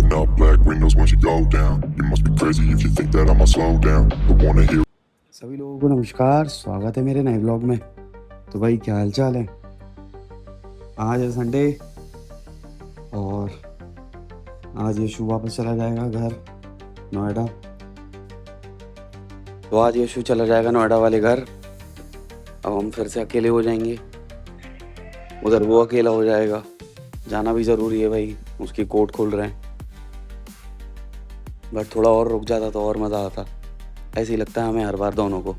Rolling up black windows once you go down. You must be crazy if you think that I'ma slow down. But wanna hear. सभी लोगों को नमस्कार, स्वागत है मेरे नए ब्लॉग में। तो भाई क्या हाल चाल है। आज है संडे और आज यशु वापस चला जाएगा घर नोएडा। तो आज यशु चला जाएगा नोएडा वाले घर। अब हम फिर से अकेले हो जाएंगे, उधर वो अकेला हो जाएगा। जाना भी ज़रूरी है भाई, उसकी कोर्ट खोल रहे हैं। बट थोड़ा और रुक जाता तो और मज़ा आता। ऐसे ही लगता है हमें हर बार दोनों को,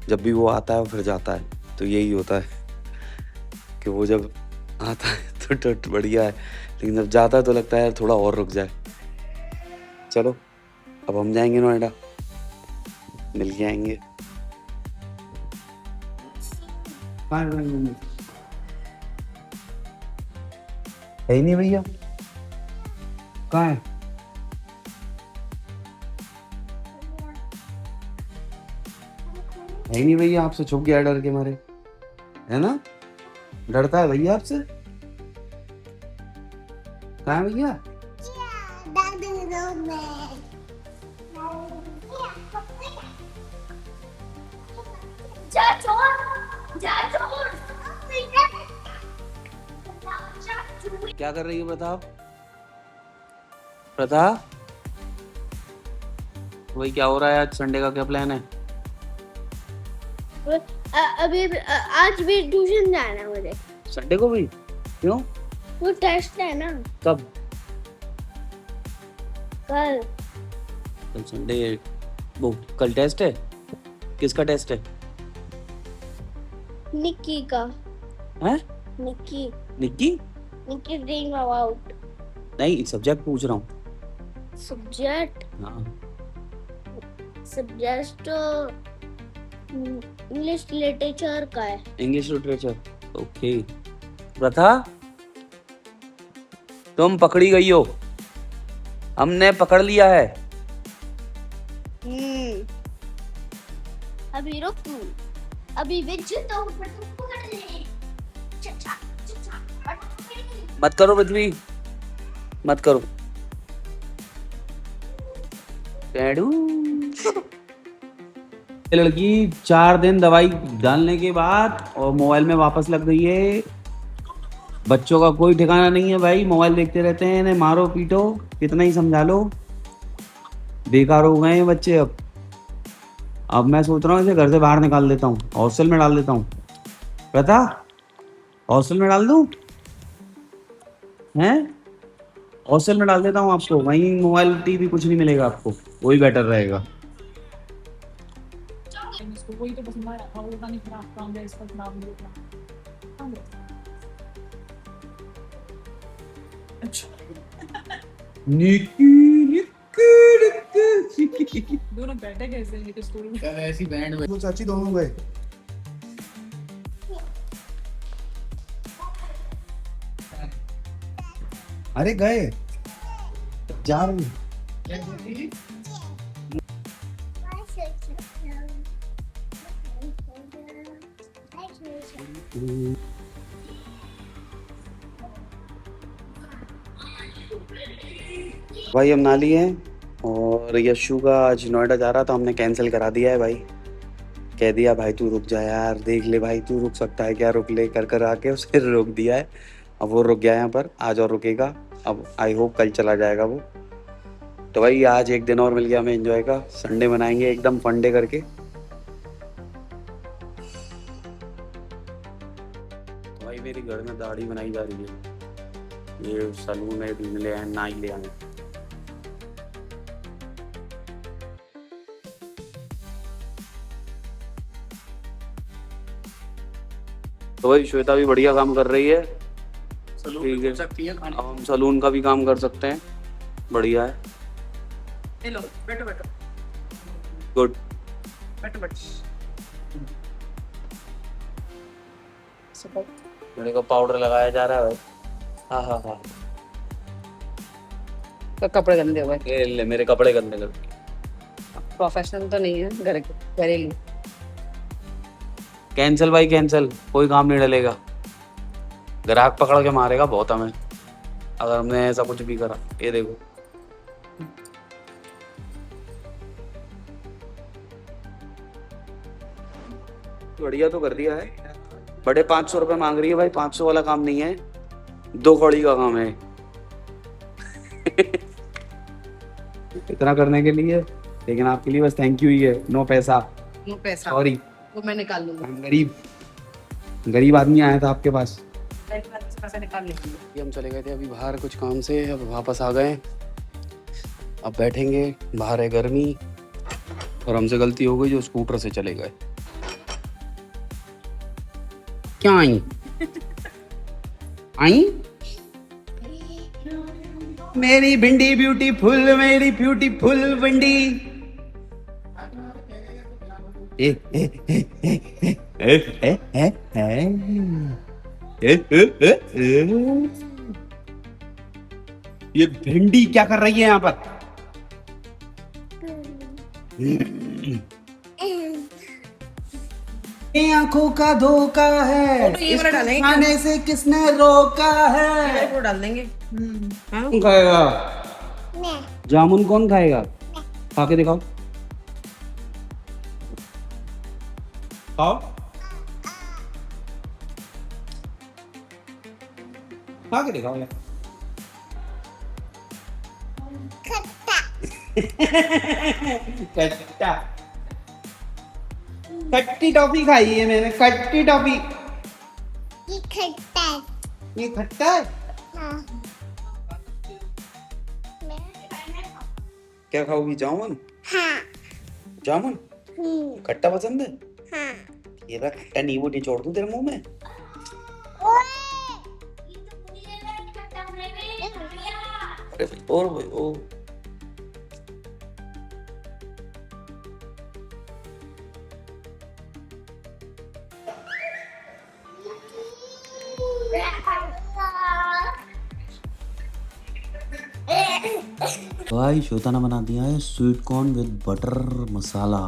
जब भी वो आता है और फिर जाता है तो यही होता है कि वो जब आता है तो बढ़िया है, लेकिन जब जाता है तो लगता है थोड़ा और रुक जाए। चलो अब हम जाएंगे नोएडा, मिल के आएंगे। है ही नहीं भैया, कहाँ है? है ही नहीं भैया, आपसे छुप गया डर के मारे, है ना? डरता है भैया आपसे। कहाँ है भैया? क्या कर रही है प्रथा? वही क्या हो रहा है आज? संडे का क्या प्लान है? अभी आज भी ट्यूशन जाना है मुझे। संडे को भी? क्यों? वो टेस्ट है ना। कब? कल। कल संडे? वो कल टेस्ट है? किसका टेस्ट है? निक्की का। हैं? Nikki dream about. नहीं, सब्जेक्ट पूछ रहा हूँ। सब्जेक्ट? हाँ। सब्जेक्ट इंग्लिश लिटरेचर का है। English literature, okay. प्रथा, तुम पकड़ी गई हो, हमने पकड़ लिया है। अभी रुक तू, अभी बिच तो ऊपर तुम पकड़ ले। चचा मत करो पृथ्वी, मत करो। ये लड़की 4 दिन दवाई डालने के बाद और मोबाइल में वापस लग गई है। बच्चों का कोई ठिकाना नहीं है भाई, मोबाइल देखते रहते हैं, इन्हें मारो पीटो, कितना ही समझा लो, बेकार हो गए हैं बच्चे। अब मैं सोच रहा हूँ इसे घर से बाहर निकाल देता हूँ, हॉस्टल में डाल देता हूँ। प्रथा, हॉस्टल में डाल दूँ? हैं? हॉस्टल में डाल देता हूँ आपको, वहीं मोबाइल टीवी कुछ नहीं मिलेगा आपको, वही बेटर रहेगा। वही तो पसंद आया था, वो पता नहीं खराब काम है, इसका खराब नहीं होता। दोनों बैठे कैसे हैं तो स्कूल में? ऐसी बैंड में वो चाची दोनों गए। अरे गए जा रहे हैं। भाई हम नाली हैं और यशु का आज नोएडा जा रहा था, हमने कैंसिल करा दिया है भाई। कह दिया भाई तू रुक जा यार, देख ले भाई तू रुक सकता है क्या, रुक ले कर आके उसे रोक दिया है। अब वो रुक गया यहाँ पर, आज और रुकेगा। अब आई होप कल चला जाएगा वो। तो भाई आज एक दिन और मिल गया हमें एंजॉय का, संडे मनाएंगे एकदम फंडे करके। तो भाई मेरी घर में दाढ़ी बनाई जा रही है, ये सैलून में ले आए, ना ही ले आए। तो भाई श्वेता भी बढ़िया काम कर रही है, ठीक है। अब हम सलून का भी काम कर सकते हैं, बढ़िया है। हेलो, बैठो गुड। बैठो। मेरे को पाउडर लगाया जा रहा है भाई। हाँ। तो कपड़े गंदे हो गए। ये ले मेरे कपड़े गंदे कर। प्रोफेशनल तो नहीं है, घरेलू। कैंसिल भाई कैंसिल, कोई काम नहीं डलेगा। ग्राहक पकड़ के मारेगा बहुत हमें अगर हमने ऐसा कुछ भी करा। ये देखो बढ़िया तो कर दिया है। बड़े 500 रुपए मांग रही है भाई, 500 वाला काम नहीं है, 2 कौड़ी का काम है। इतना करने के लिए, लेकिन आपके लिए बस थैंक यू ही है, नो पैसा। नो पैसा, सॉरी, वो मैं निकाल लूंगा। हम गरीब आदमी आया था आपके पास। पैसा निकाल लेंगे। हम चले गए थे अभी बाहर कुछ काम से, अब वापस आ गए। अब बैठेंगे, बाहर है गर्मी, और हमसे गलती हो गई जो स्कूटर से चले गए। क्या आई आई मेरी भिंडी ब्यूटीफुल, मेरी ब्यूटीफुल भिंडी। ए ए ए ए ए ए ए ए ए। ये भिंडी क्या कर रही है यहाँ पर? ये आंखों का धोखा है, तो ये वाला डालेंगे, खाने से किसने रोका है? वो डाल देंगे। हाँ? कौन खाएगा मैं जामुन? कौन खाएगा? खा के दिखाओ, खाओ, खा के दिखाओ यार। खट्टा खट्टी टॉफी खाई है मैंने, खट्टी टॉफी। ये खट्टा है। ये खट्टा है? हाँ। क्या खाओगी? जामुन? हाँ। जामुन खट्टा पसंद है? हाँ। ये रहा खट्टा, नींबू निचोड़ दूं तेरे मुंह में? अरे और ओ भाई श्वेता बना दिया है स्वीट कॉर्न विद बटर मसाला।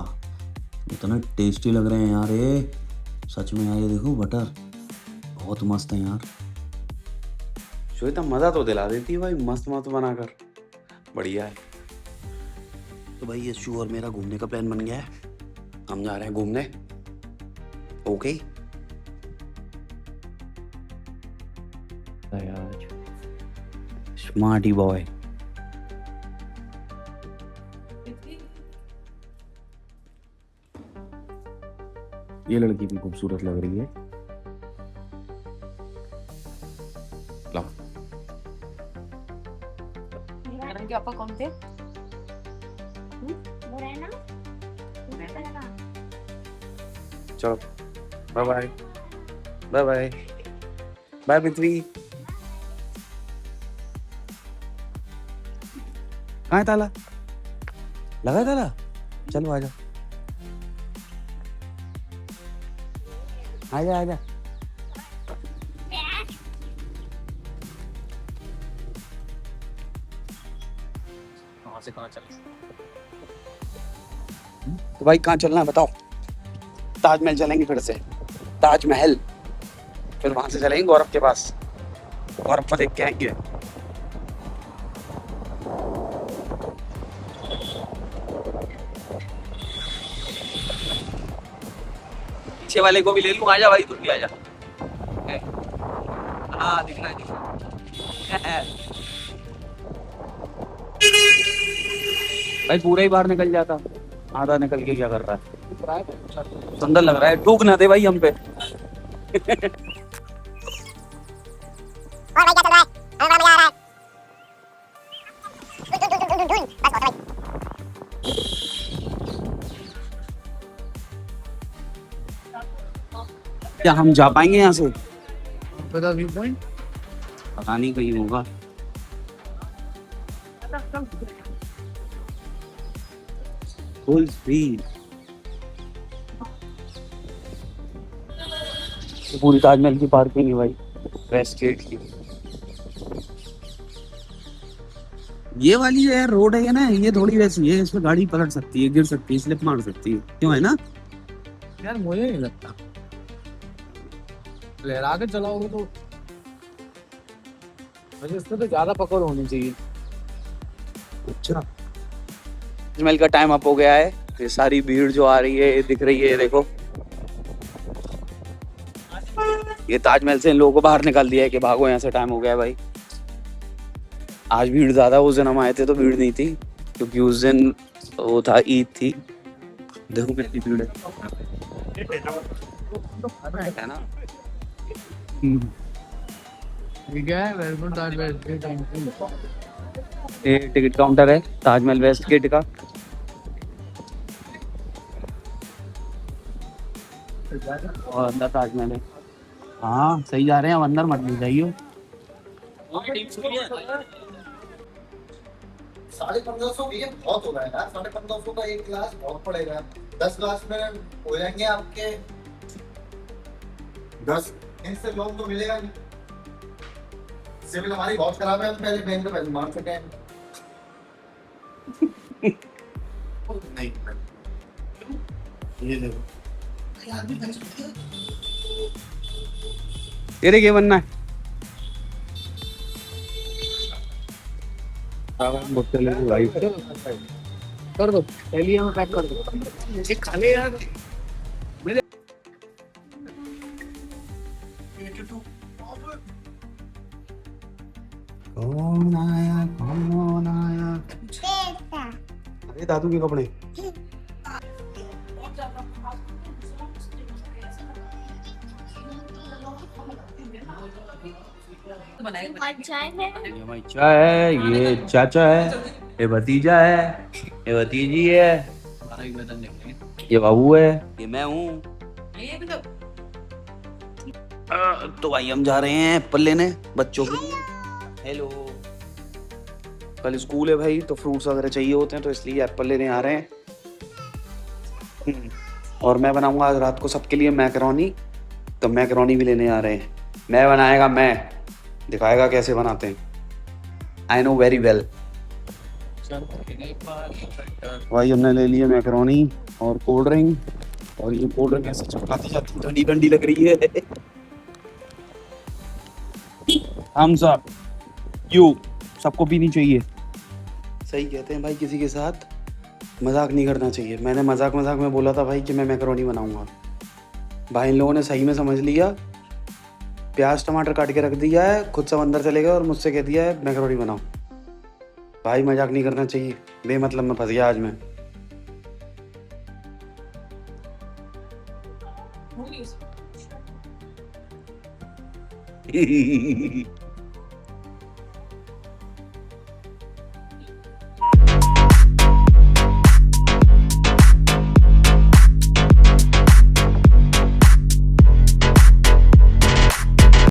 इतना टेस्टी लग रहे हैं यार ये, सच में यार। ये देखो बटर बहुत मस्त है यार। श्वेता मज़ा तो दिला देती है भाई, मस्त मस्त बनाकर, बढ़िया है। तो भाई ये शू और मेरा घूमने का प्लान बन गया है, हम जा रहे हैं घूमने। ओके यार, स्मार्टी बॉय। ये लड़की भी खूबसूरत लग रही है। लो मैडम के पापा कौन थे? चलो bye bye, bye bye, bye Prithvi. कहाँ है ताला? लगा है ताला? चलो आजा आजा आजा। कहाँ से कहाँ चले? तो भाई कहाँ चलना है बताओ? ताजमहल चलेंगे फिर से, ताजमहल, फिर वहां से चलेंगे गौरव के पास, गौरव को देख के आएंगे। पीछे वाले को भी ले लूं, आजा भाई तू भी आजा। हाँ दिख रहा है, दिख रहा है। भाई पूरा ही बाहर निकल जाता, आधा निकल के क्या कर रहा है? सुंदर लग रहा है, टूक ना दे भाई हम पे। क्या हम जा पाएंगे यहाँ से? व्यू पॉइंट पता नहीं, कहीं होगा। Full speed. पूरी ताजमहल की पार्किंग है भाई, वेस्ट गेट की। ये वाली जो यार रोड है ना, ये थोड़ी वैसी है, इसमें गाड़ी पलट सकती है, गिर सकती है, स्लिप मार सकती है, क्यों है ना? यार मुझे नहीं लगता, लहरा के चलाओगे तो वैसे इसमें तो ज्यादा पकड़ होनी चाहिए। अच्छा, ताजमहल का टाइम अप हो गया है। ये सारी भीड़ जो आ रही है ये दिख रही है, ये देखो। ये ताजमहल से इन लोगों को बाहर निकाल दिया है कि भागो यहाँ से, टाइम हो गया है भाई। आज भीड़ ज्यादा, उस दिन हम आए थे तो भीड़ नहीं थी, क्योंकि उस दिन वो था, ईद थी। देखो कितनी भीड़ है ना। ये टिकट काउंटर है ताजमहल वेस्ट गेट का। और अंदर ताजमहल है। हाँ सही जा रहे हैं, अब अंदर मत ले जाइए। 1550 भी बहुत हो रहा है यार। 1550 का एक ग्लास बहुत पड़ेगा। 10 ग्लास में हो जाएंगे आपके 10। इनसे लोग तो मिलेगा नहीं। सिविल हमारी बहुत खराब है, पहले बैंक पे पैसे मार चुके हैं। नहीं ये देखो तेरे क्या बनना है? कर दो, पहले हमें पैक कर दो। ये खाने यार। कौन आया, कौन आया? अरे दादू के कपड़े। अच्छा है। ये मच्चा है, ये चाचा है, ये भतीजा है, ये भतीजी है, ये बाबू है, ये मैं हूँ। तो भाई हम जा रहे हैं एप्पल लेने बच्चों के लिए। हेलो, कल स्कूल है भाई, तो फ्रूट्स वगैरह चाहिए होते हैं, तो इसलिए एप्पल लेने आ रहे हैं। और मैं बनाऊंगा आज रात को सबके लिए मैकरोनी, तो मैकरोनी भी लेने आ रहे हैं। मैं बनाएगा, मैं दिखाएगा कैसे बनाते हैं। I know very well. भाई हमने ले लिए मैकरोनी और कोल्ड ड्रिंक, और ये कोल्ड ड्रिंक ऐसे चमकाती जाती है, ठंडी ठंडी लग रही है। थम्स अप यू, सबको पीनी चाहिए। सही कहते हैं भाई, किसी के साथ मजाक नहीं करना चाहिए। मैंने मजाक मजाक में बोला था भाई कि मैं मैकरोनी बनाऊंगा, भाई इन लोगों ने सही में समझ लिया, प्याज टमाटर काट के रख दिया है, खुद समंदर चले गए और मुझसे कह दिया है मैकरोनी बनाओ। भाई मजाक नहीं करना चाहिए, बेमतलब में फंस गया आज मैं।